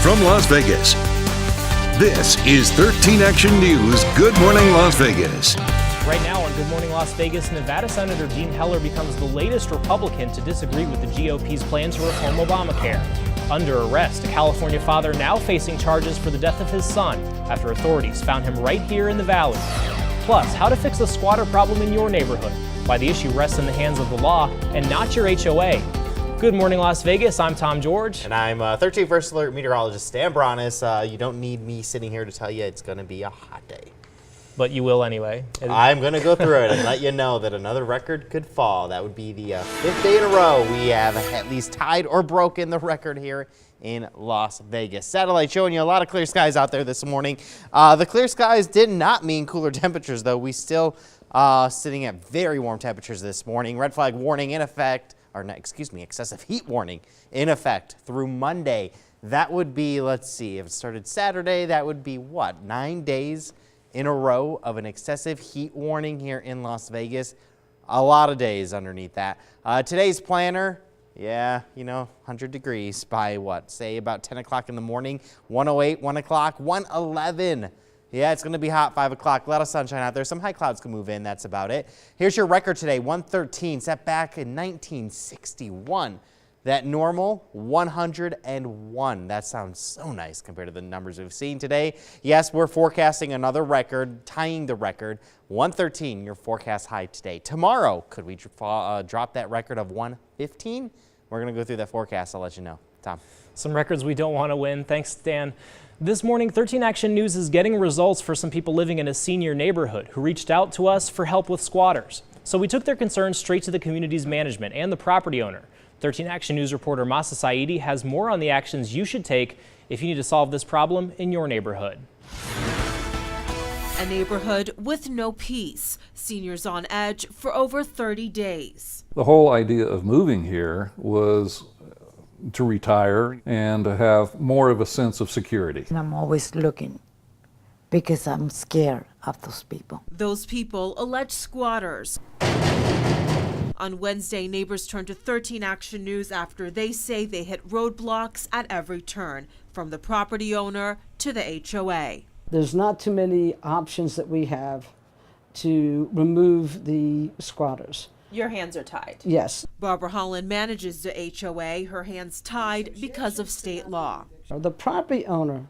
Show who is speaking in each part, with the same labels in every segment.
Speaker 1: from Las Vegas. This is 13 Action News. Good Morning Las Vegas.
Speaker 2: Right now on Good Morning Las Vegas, Nevada Senator Dean Heller becomes the latest Republican to disagree with the GOP's plan to reform Obamacare. Under arrest, a California father now facing charges for the death of his son after authorities found him right here in the valley. Plus, how to fix the squatter problem in your neighborhood, why the issue rests in the hands of the law and not your HOA. Good Morning Las Vegas, I'm Tom George.
Speaker 3: And I'm 13th First Alert meteorologist Stan Bronis. You don't need me sitting here to tell you it's going to be a hot day.
Speaker 2: But you will anyway.
Speaker 3: I'm going to go through it and let you know that another record could fall. That would be the 5th day in a row we have at least tied or broken the record here in Las Vegas. Satellite showing you a lot of clear skies out there this morning. The clear skies did not mean cooler temperatures, though. We still sitting at very warm temperatures this morning. Red flag warning in effect. Excessive heat warning in effect through Monday. That would be, let's see, if it started Saturday, that would be what, 9 days in a row of an excessive heat warning here in Las Vegas. A lot of days underneath that. Today's planner, 100 degrees by what, say about 10 o'clock in the morning, 108, 1 o'clock, 111. Yeah, it's going to be hot, 5 o'clock. A lot of sunshine out there. Some high clouds can move in. That's about it. Here's your record today, 113, set back in 1961. That normal, 101. That sounds so nice compared to the numbers we've seen today. Yes, we're forecasting another record, tying the record. 113, your forecast high today. Tomorrow, could we drop that record of 115? We're going to go through that forecast. I'll let you know. Tom.
Speaker 2: Some records we don't want to win. Thanks, Stan. This morning, 13 Action News is getting results for some people living in a senior neighborhood who reached out to us for help with squatters. So we took their concerns straight to the community's management and the property owner. 13 Action News reporter Masa Saidi has more on the actions you should take if you need to solve this problem in your neighborhood.
Speaker 4: A neighborhood with no peace. Seniors on edge for over 30 days.
Speaker 5: The whole idea of moving here was to retire and to have more of a sense of security.
Speaker 6: And I'm always looking because I'm scared of those people.
Speaker 4: Those people, alleged squatters. On Wednesday, neighbors turned to 13 Action News after they say they hit roadblocks at every turn, from the property owner to the HOA.
Speaker 7: There's not too many options that we have to remove the squatters.
Speaker 8: Your hands are tied.
Speaker 7: Yes.
Speaker 4: Barbara Holland manages the HOA, her hands tied because of state law.
Speaker 7: The property owner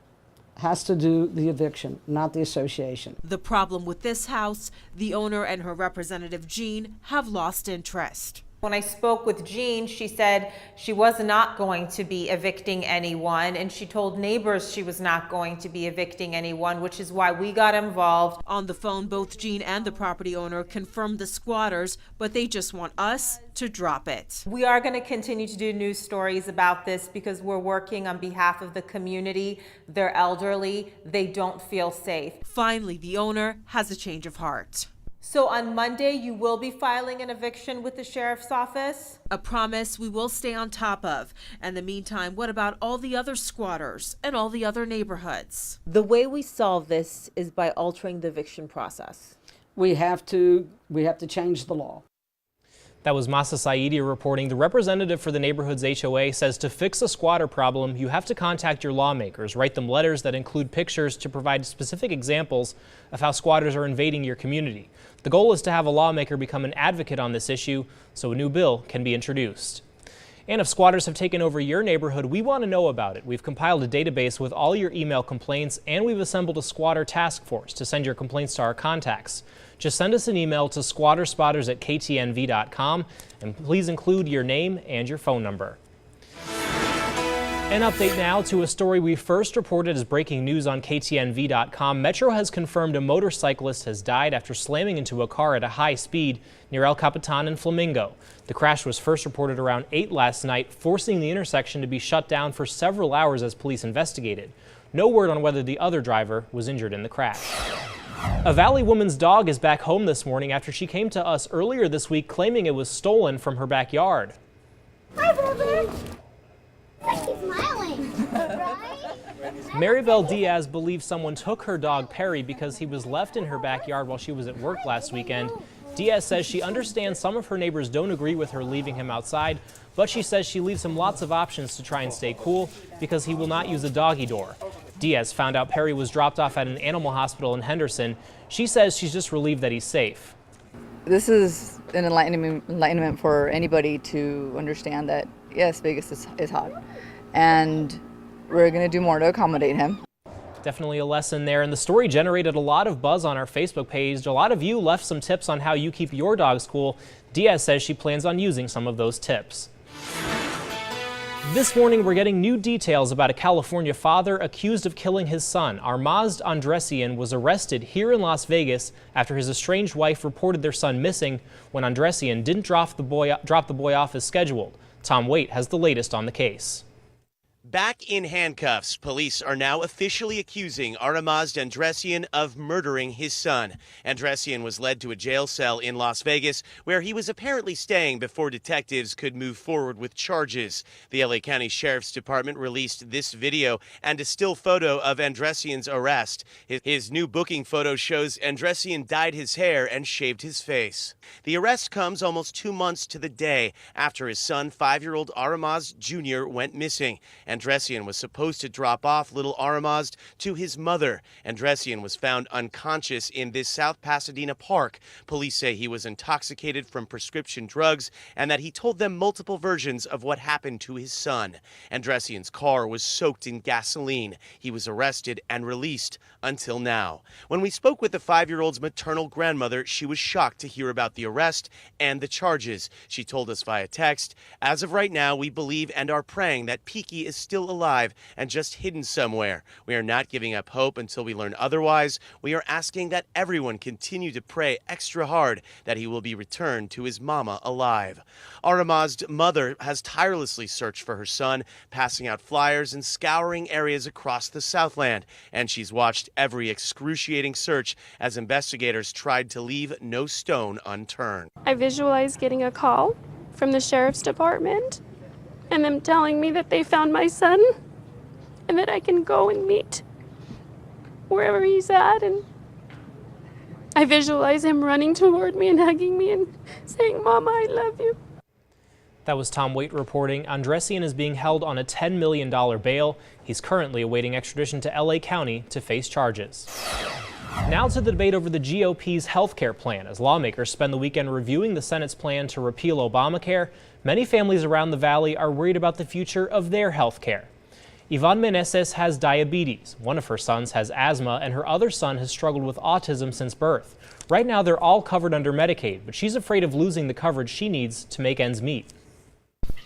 Speaker 7: has to do the eviction, not the association.
Speaker 4: The problem with this house, the owner and her representative, Jean, have lost interest.
Speaker 8: When I spoke with Jean, she said she was not going to be evicting anyone, and she told neighbors she was not going to be evicting anyone, which is why we got involved.
Speaker 4: On the phone, both Jean and the property owner confirmed the squatters, but they just want us to drop it.
Speaker 8: We are going to continue to do news stories about this because we're working on behalf of the community. They're elderly. They don't feel safe.
Speaker 4: Finally, the owner has a change of heart.
Speaker 8: So on Monday, you will be filing an eviction with the sheriff's office?
Speaker 4: A promise we will stay on top of. In the meantime, what about all the other squatters and all the other neighborhoods?
Speaker 9: The way we solve this is by altering the eviction process.
Speaker 7: We have to change the law.
Speaker 2: That was Masa Saidi reporting. The representative for the neighborhood's HOA says to fix a squatter problem, you have to contact your lawmakers, write them letters that include pictures to provide specific examples of how squatters are invading your community. The goal is to have a lawmaker become an advocate on this issue so a new bill can be introduced. And if squatters have taken over your neighborhood, we want to know about it. We've compiled a database with all your email complaints, and we've assembled a squatter task force to send your complaints to our contacts. Just send us an email to squatterspotters@ktnv.com and please include your name and your phone number. An update now to a story we first reported as breaking news on ktnv.com. Metro has confirmed a motorcyclist has died after slamming into a car at a high speed near El Capitan and Flamingo. The crash was first reported around 8 last night, forcing the intersection to be shut down for several hours as police investigated. No word on whether the other driver was injured in the crash. A Valley woman's dog is back home this morning after she came to us earlier this week claiming it was stolen from her backyard.
Speaker 10: Hi, Bubba. She's smiling.
Speaker 2: Maribel Diaz believes someone took her dog Perry because he was left in her backyard while she was at work last weekend. Diaz says she understands some of her neighbors don't agree with her leaving him outside, but she says she leaves him lots of options to try and stay cool because he will not use a doggy door. Diaz found out Perry was dropped off at an animal hospital in Henderson. She says she's just relieved that he's safe.
Speaker 11: This is an enlightenment for anybody to understand that, yes, Vegas is hot, and we're going to do more to accommodate him.
Speaker 2: Definitely a lesson there, and the story generated a lot of buzz on our Facebook page. A lot of you left some tips on how you keep your dogs cool. Diaz says she plans on using some of those tips. This morning, we're getting new details about a California father accused of killing his son. Armazd Andressian was arrested here in Las Vegas after his estranged wife reported their son missing when Andressian didn't drop the boy off as scheduled. Tom Waite has the latest on the case.
Speaker 12: Back in handcuffs, police are now officially accusing Armazd Andressian of murdering his son. Andressian was led to a jail cell in Las Vegas where he was apparently staying before detectives could move forward with charges. The LA County Sheriff's Department released this video and a still photo of Andressian's arrest. His new booking photo shows Andressian dyed his hair and shaved his face. The arrest comes almost 2 months to the day after his son, 5-year-old Armazd Jr., went missing. Andressian was supposed to drop off little Armazd to his mother. Andressian was found unconscious in this South Pasadena park. Police say he was intoxicated from prescription drugs and that he told them multiple versions of what happened to his son. Andressian's car was soaked in gasoline. He was arrested and released until now. When we spoke with the 5-year-old's maternal grandmother, she was shocked to hear about the arrest and the charges. She told us via text, "As of right now, we believe and are praying that Peaky is still alive and just hidden somewhere. We are not giving up hope until we learn otherwise. We are asking that everyone continue to pray extra hard that he will be returned to his mama alive." Armazd's mother has tirelessly searched for her son, passing out flyers and scouring areas across the Southland, and she's watched every excruciating search as investigators tried to leave no stone unturned.
Speaker 13: I visualized getting a call from the sheriff's department and them telling me that they found my son and that I can go and meet wherever he's at. And I visualize him running toward me and hugging me and saying, "Mama, I love you."
Speaker 2: That was Tom Waite reporting. Andressian is being held on a $10 million bail. He's currently awaiting extradition to LA County to face charges. Now to the debate over the GOP's health care plan. As lawmakers spend the weekend reviewing the Senate's plan to repeal Obamacare, many families around the valley are worried about the future of their health care. Yvonne Meneses has diabetes. One of her sons has asthma, and her other son has struggled with autism since birth. Right now, they're all covered under Medicaid, but she's afraid of losing the coverage she needs to make ends meet.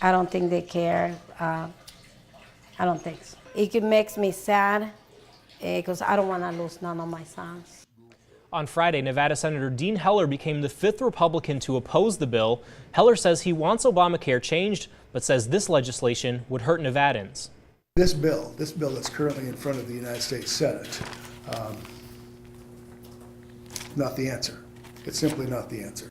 Speaker 14: I don't think they care. I don't think so. It makes me sad because I don't want to lose none of my sons.
Speaker 2: On Friday, Nevada Senator Dean Heller became the 5th Republican to oppose the bill. Heller says he wants Obamacare changed, but says this legislation would hurt Nevadans.
Speaker 15: This bill that's currently in front of the United States Senate, not the answer. It's simply not the answer.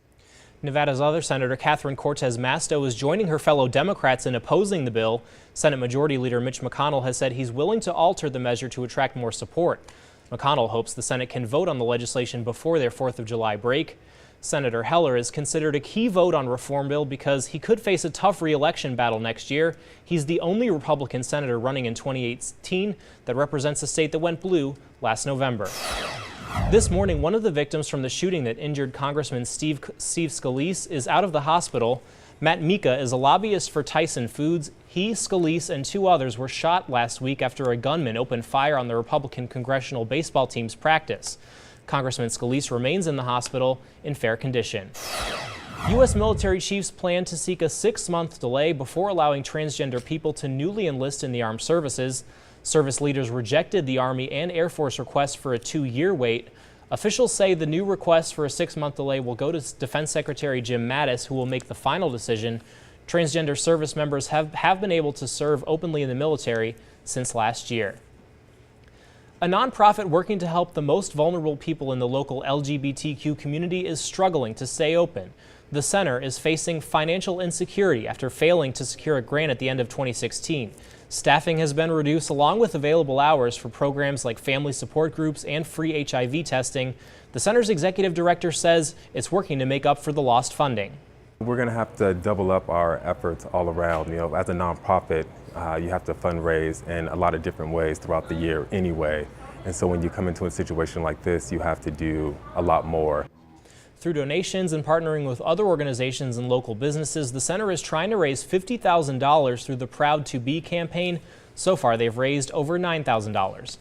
Speaker 2: Nevada's other Senator, Catherine Cortez Masto, is joining her fellow Democrats in opposing the bill. Senate Majority Leader Mitch McConnell has said he's willing to alter the measure to attract more support. McConnell hopes the Senate can vote on the legislation before their 4th of July break. Senator Heller is considered a key vote on reform bill because he could face a tough re-election battle next year. He's the only Republican senator running in 2018 that represents a state that went blue last November. This morning, one of the victims from the shooting that injured Congressman Steve Scalise is out of the hospital. Matt Mika is a lobbyist for Tyson Foods. He, Scalise, and 2 others were shot last week after a gunman opened fire on the Republican congressional baseball team's practice. Congressman Scalise remains in the hospital in fair condition. U.S. military chiefs plan to seek a 6-month delay before allowing transgender people to newly enlist in the armed services. Service leaders rejected the Army and Air Force request for a 2-year wait. Officials say the new request for a 6-month delay will go to Defense Secretary Jim Mattis, who will make the final decision. Transgender service members have been able to serve openly in the military since last year. A nonprofit working to help the most vulnerable people in the local LGBTQ community is struggling to stay open. The center is facing financial insecurity after failing to secure a grant at the end of 2016. Staffing has been reduced along with available hours for programs like family support groups and free HIV testing. The center's executive director says it's working to make up for the lost funding.
Speaker 16: We're going to have to double up our efforts all around. You know, as a nonprofit, you have to fundraise in a lot of different ways throughout the year anyway. And so when you come into a situation like this, you have to do a lot more.
Speaker 2: Through donations and partnering with other organizations and local businesses, the center is trying to raise $50,000 through the Proud to Be campaign. So far, they've raised over $9,000.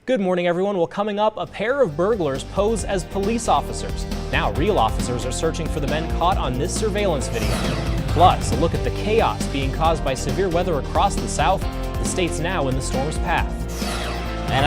Speaker 2: Good morning, everyone. Well, coming up, a pair of burglars pose as police officers. Now, real officers are searching for the men caught on this surveillance video. Plus, a look at the chaos being caused by severe weather across the South. The state's now in the storm's path.